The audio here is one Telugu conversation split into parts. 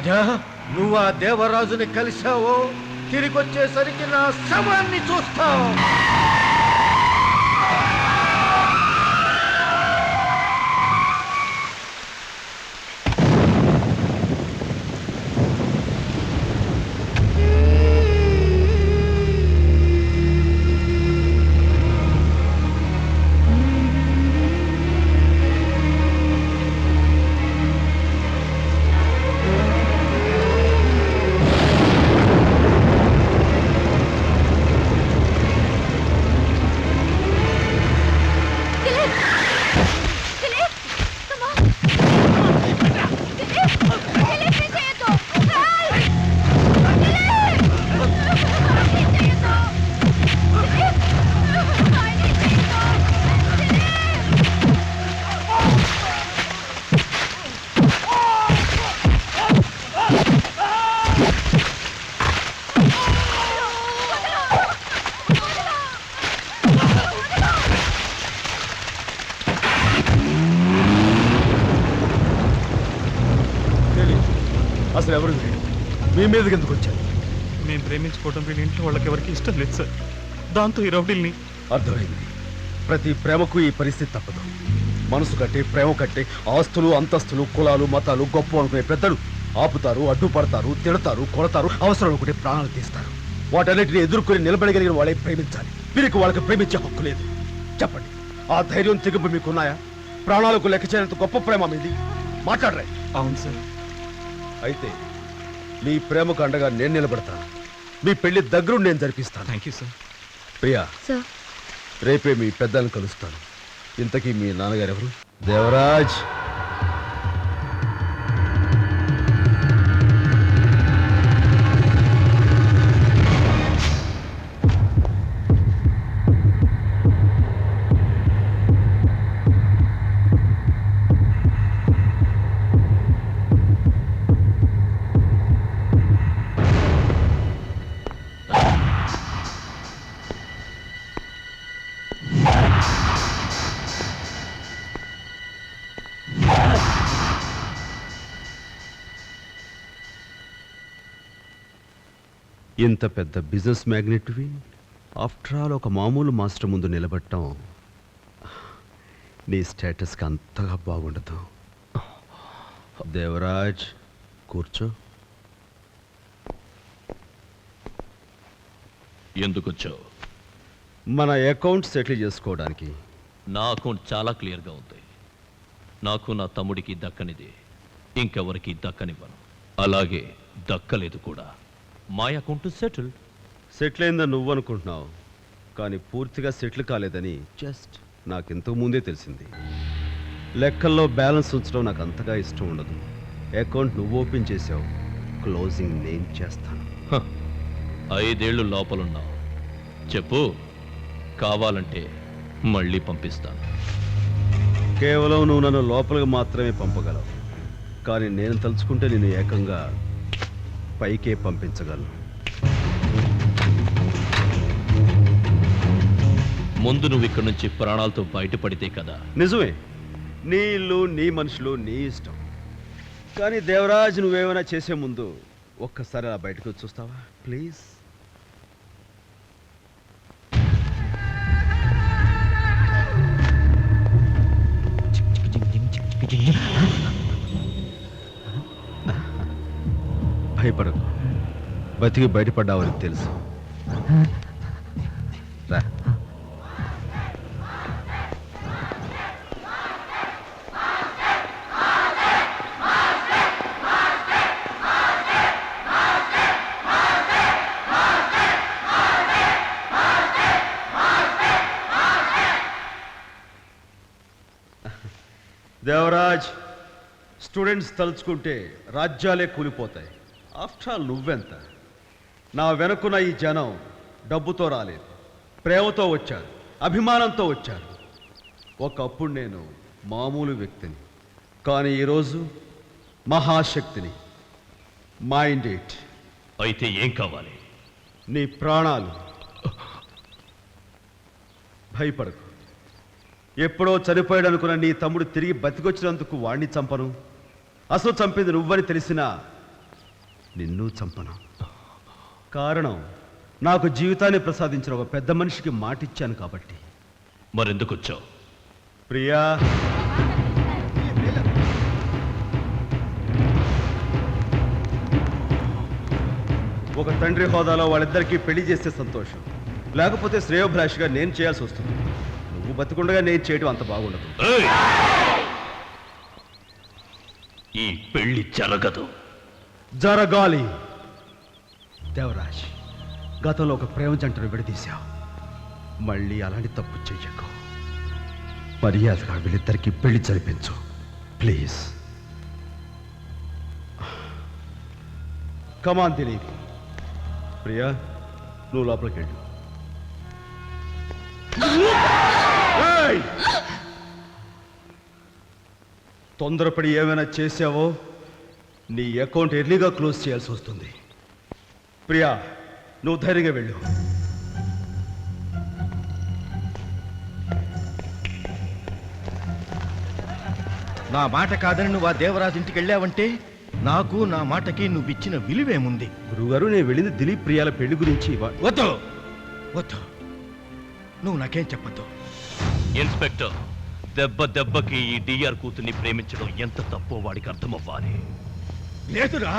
రాజా, నువ్వు ఆ దేవరాజుని కలిశావో తిరిగొచ్చేసరికి నా శవాన్ని చూస్తావు. అసలు ఎవరు మీ మీదకి ఎందుకు వచ్చారు? మేము ప్రేమించుకోవడం వీళ్ళ ఇంట్లో వాళ్ళకి ఎవరికి ఇష్టం లేదు సార్. దాంతో ఈ రౌడీల్ని. అర్థమైంది. ప్రతి ప్రేమకు ఈ పరిస్థితి తప్పదు. మనసు కట్టే ప్రేమ కట్టే ఆస్తులు అంతస్తులు కులాలు మతాలు గొప్ప అనుకునే పెద్దలు ఆపుతారు, అడ్డుపడతారు, తిడతారు, కొడతారు, అవసరం అనుకుంటే ప్రాణాలు తీస్తారు. వాటన్నిటిని ఎదుర్కొని నిలబడగలిగిన వాళ్ళే ప్రేమించాలి. వీరికి వాళ్ళకి ప్రేమించే హక్కు లేదు. చెప్పండి, ఆ ధైర్యం తెగింపు మీకున్నాయా? ప్రాణాలకు లెక్క చేయనంత గొప్ప ప్రేమ మీది. మాట్లాడరా? అవును సార్. అయితే మీ ప్రేమకు అండగా నేను నిలబడతాను. మీ పెళ్లి దగ్గరుండి నేను జరిపిస్తాను. Thank you sir. ప్రియా, రేపే మీ పెద్దలను కలుస్తాను. ఇంతకీ మీ నాన్నగారు ఎవరు? దేవరాజ్. ఇంత పెద్ద బిజినెస్ మ్యాగ్నెట్వి ఆఫ్టర్ ఆల్ ఒక మామూలు మాస్టర్ ముందు నిలబడటం నీ స్టేటస్కి అంతగా బాగుండదు. దేవరాజ్, కూర్చో. ఎందుకు వచ్చావు? మన అకౌంట్ సెటిల్ చేసుకోవడానికి. నా అకౌంట్ చాలా క్లియర్గా ఉంది. నాకు నా తమ్ముడికి దక్కనిది ఇంకెవరికి దక్కనివ్వను. అలాగే దక్కలేదు కూడా. మై అకౌంట్ సెటిల్ అయిందని నువ్వు అనుకుంటున్నావు, కానీ పూర్తిగా సెటిల్ కాలేదని జస్ట్ నాకు ఇంతకు ముందే తెలిసింది. లెక్కల్లో బ్యాలెన్స్ ఉంచడం నాకు అంతగా ఇష్టం ఉండదు. అకౌంట్ నువ్వు ఓపెన్ చేసావు, క్లోజింగ్ నేను చేస్తాను. 5 ఏళ్ళు లోపలున్నావు. చెప్పు, కావాలంటే మళ్ళీ పంపిస్తాను. కేవలం నువ్వు నన్ను లోపలికి మాత్రమే పంపగలవు, కానీ నేను తలుచుకుంటే నేను ఏకంగా పైకే పంపించగలను. ముందు నువ్వు ఇక్కడి నుంచి ప్రాణాలతో బయటపడితే కదా. నిజమే, నీ ఇల్లు, నీ మనుషులు, నీ ఇష్టం. కానీ దేవరాజ్, నువ్వేమైనా చేసే ముందు ఒక్కసారి అలా బయటకు చూస్తావా ప్లీజ్? భయపడకు, బతికి బయటపడ్డావని తెలుసు. రా. దేవరాజ్, స్టూడెంట్స్ తలుచుకుంటే రాజ్యాలే కూలిపోతాయి. ఆఫ్టర్ ఆల్ నువ్వెంత? నా వెనుకున్న ఈ జనం డబ్బుతో రాలేదు, ప్రేమతో వచ్చారు, అభిమానంతో వచ్చారు. ఒకప్పుడు నేను మామూలు వ్యక్తిని, కానీ ఈరోజు మహాశక్తిని. మైండెడ్. అయితే ఏం కావాలి? నీ ప్రాణాలు. భయపడకు. ఎప్పుడో చనిపోయాడు అనుకున్న నీ తమ్ముడు తిరిగి బతికొచ్చినందుకు వాణ్ణి చంపను. అసలు చంపింది నువ్వని తెలిసినా నిన్ను చంపను. కారణం నాకు జీవితాన్ని ప్రసాదించిన ఒక పెద్ద మనిషికి మాటిచ్చాను కాబట్టి. మరెందుకు వచ్చావు? ప్రియా, ఒక తండ్రి హోదాలో వాళ్ళిద్దరికీ పెళ్లి చేస్తే సంతోషం, లేకపోతే శ్రేయోభిలాషిగా నేను చేయాల్సి వస్తుంది. నువ్వు బతికుండగా నేను చేయడం అంత బాగుండదు. ఏయ్! ఈ పెళ్లి జరగదు. జరగాలి. దేవరాజ్, గతంలో ఒక ప్రేమ జంటను విడదీశావు. మళ్ళీ అలాంటి తప్పు చెయ్యకు. మర్యాదగా వీళ్ళిద్దరికీ పెళ్లి జరిపించు ప్లీజ్. కమాన్ దిలీప్. ప్రియా, నువ్వు లోపలికి వెళ్ళు. ఏయ్! తొందరపడి ఏమైనా చేసావో నీ అకౌంట్ ఎర్లీగా క్లోజ్ చేయాల్సి వస్తుంది. ప్రియా, నువ్వు ధైర్యంగా వెళ్ళు. నా మాట కాదని నువ్వు ఆ దేవరాజు ఇంటికి వెళ్ళావంటే నాకు నా మాటకి నువ్విచ్చిన విలువేముంది? గురుగారు, నేను వెళ్ళింది దిలీప్ ప్రియాల పెళ్లి గురించి. వద్దు వద్దు, నువ్వు నాకేం చెప్పద్దు. ఇన్స్పెక్టర్, దెబ్బ దెబ్బకి ఈ డిఆర్ కూతుర్ని ప్రేమించడం ఎంత తప్పో వాడికి అర్థమవ్వాలి. లేదురా,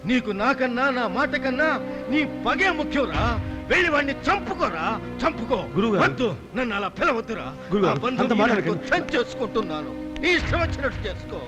నీకు నాకన్నా నా మాట కన్నా నీ పగే ముఖ్యంరా. వెళ్ళి వాడిని చంపుకోరా, చంపుకో. గురుగారు. వద్దు, నన్ను అలా పిలవద్దురా. గురుగారు, నా బంధువు అంత మాట ఈయనకు అనకండి. చంపు చేసుకుంటున్నాను. నీ ఇష్టం వచ్చినట్టు చేసుకో.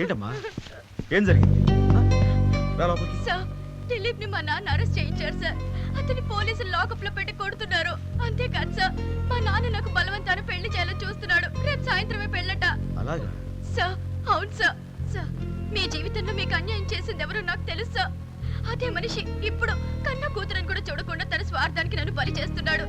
ఏంటమ్మా, ఏం జరిగింది? రా లోపలికి. సార్, దిలీప్ ని మా నాన్న అరెస్ట్ చేయించారు సార్. అతని పోలీసులు లాకప్ లో పెట్టి కొడుతున్నారు. అంతేకాదు సార్, మా నాన్న నాకు బలవంతాన పెళ్లి చేయాలని చూస్తున్నాడు. రేపు సాయంత్రమే పెళ్ళట. అలాగా? సార్, అవును సార్. సార్, మీ జీవితంలో మీకు అన్యాయం చేసింది ఎవరో నాకు తెలుసు సార్. అదే మనిషి ఇప్పుడు కన్న కూతురని కూడా చూడకుండా తన స్వార్థానికి నన్ను బలి చేస్తున్నాడు.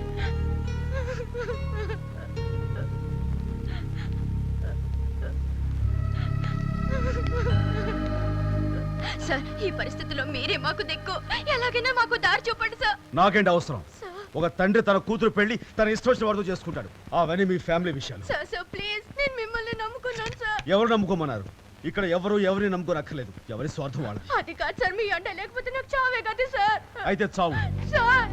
సార్, ఈ పరిస్థితిలో మీరే మాకు దిక్కు. ఎలాగైనా మాకు దారి చూపండి సార్. నాకేంటి అవసరం? సార్, ఒక తండ్రి తన కూతురు పెళ్లి తన ఇష్టం వచ్చిన వాడితో చేసుకుంటాడు. అవన్నీ మీ ఫ్యామిలీ విషయాలు. సార్ సార్ ప్లీజ్, నేను మిమ్మల్ని నమ్ముకున్నాను సార్. ఎవరు నమ్ముకోమన్నారు? ఇక్కడ ఎవరిని నమ్ముకోనక్కర్లేదు. ఎవరి స్వార్థం వాళ్ళు. అది కాదు సార్, మీ అండ లేకపోతే నాకు చావే కదా సార్. అయితే చావు. సార్,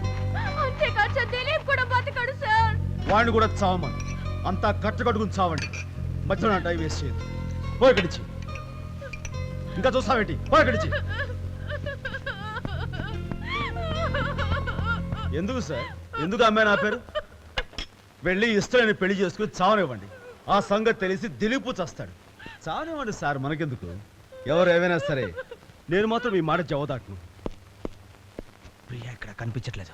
అంతేకాదు సార్, దిలీప్ కూడా బతకడు సార్. వాడిని కూడా చావమని. అంతా కట్టుకట్టుకుని చావండి. మధ్యలో నా టైం వేస్ట్ చేయదు. పోయికడిచి ఇంకా చూస్తావేంటి? పోయికడిచి. ఎందుకు సార్, ఎందుకు అమ్మాయి నా పేరు? వెళ్ళి ఇష్టమైన పెళ్లి చేసుకుని చావనివ్వండి. ఆ సంగతి తెలిసి దిలీపు చస్తాడు. చావనివ్వండి సార్, మనకెందుకు? ఎవరు ఏమైనా సరే, నేను మాత్రం ఈ మాట జవదాటను. ప్రియా ఇక్కడ కనిపించట్లేదు.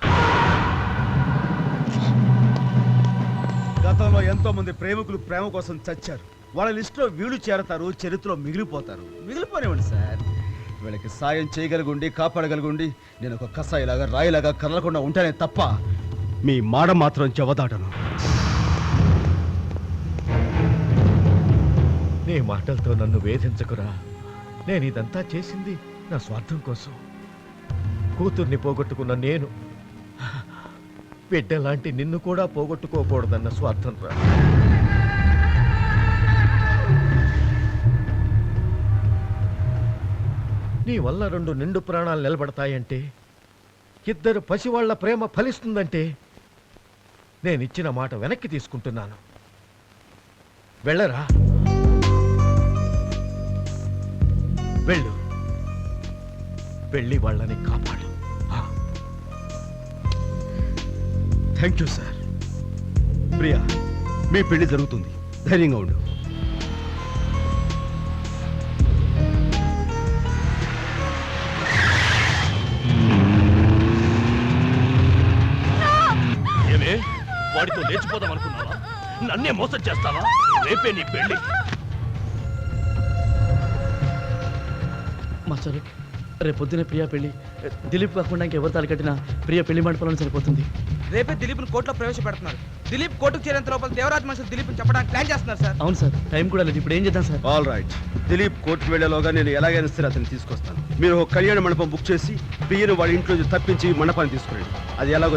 గతంలో ఎంతో మంది ప్రేమికులు ప్రేమ కోసం చచ్చారు. వాళ్ళ లిస్టులో వీళ్ళు చేరతారు, చరిత్రలో మిగిలిపోతారు. మిగిలిపోనివ్వండి సార్. వీళ్ళకి సాయం చేయగలిగుండి, కాపాడగలిగుండి నేను ఒక కసాయిలాగా రాయిలాగా కదలకుండా ఉంటానే తప్ప మీ మాట మాత్రం చెవదాటను. నీ మాటలతో నన్ను వేధించకురా. నేను ఇదంతా చేసింది నా స్వార్థం కోసం. కూతుర్ని పోగొట్టుకున్న నేను బిడ్డలాంటి నిన్ను కూడా పోగొట్టుకోకూడదన్న స్వార్థం రా. నీ వల్ల 2 నిండు ప్రాణాలు నిలబడతాయంటే, 2 పసివాళ్ల ప్రేమ ఫలిస్తుందంటే నేనిచ్చిన మాట వెనక్కి తీసుకుంటున్నాను. వెళ్ళరా, వెళ్ళు. వెళ్ళి వాళ్ళని కాపాడు. Thank you sir. ప్రియా, మీ పెళ్లి జరుగుతుంది, ధైర్యంగా ఉండు. ఏమే వాడితో లేచిపోదాం అనుకున్నావా? నన్నే మోసం చేస్తావా? రేపే నీ పెళ్లి. మాస్టర్ రేపు పొద్దునే ప్రియా పెళ్లి. దిలీప్ కాకుండా ఇంకెవరు తాలి కట్టినా ప్రియ పెళ్లి మండపంలో సరిపోతుంది. రేపే దిలీప్ను కోర్టులో ప్రవేశపెడుతున్నారు. దిలీప్ కోర్టుకు చేరేంత లోపల దేవరాజ్ మనుషులు దిలీప్ని చెప్పడానికి ప్లాన్ చేస్తున్నారు సార్. అవును సార్, టైం కూడా లేదు. ఇప్పుడు ఏం చేద్దాం సార్? ఆల్ రైట్, దిలీప్ కోర్టుకు వెళ్లేలోగా నేను ఎలాగైనా సరే అతన్ని తీసుకొస్తాను. మీరు ఒక కళ్యాణ మండపం బుక్ చేసి ప్రియను వాడి ఇంట్లో నుంచి తప్పించి మండపాన్ని తీసుకురండి. అది ఎలాగో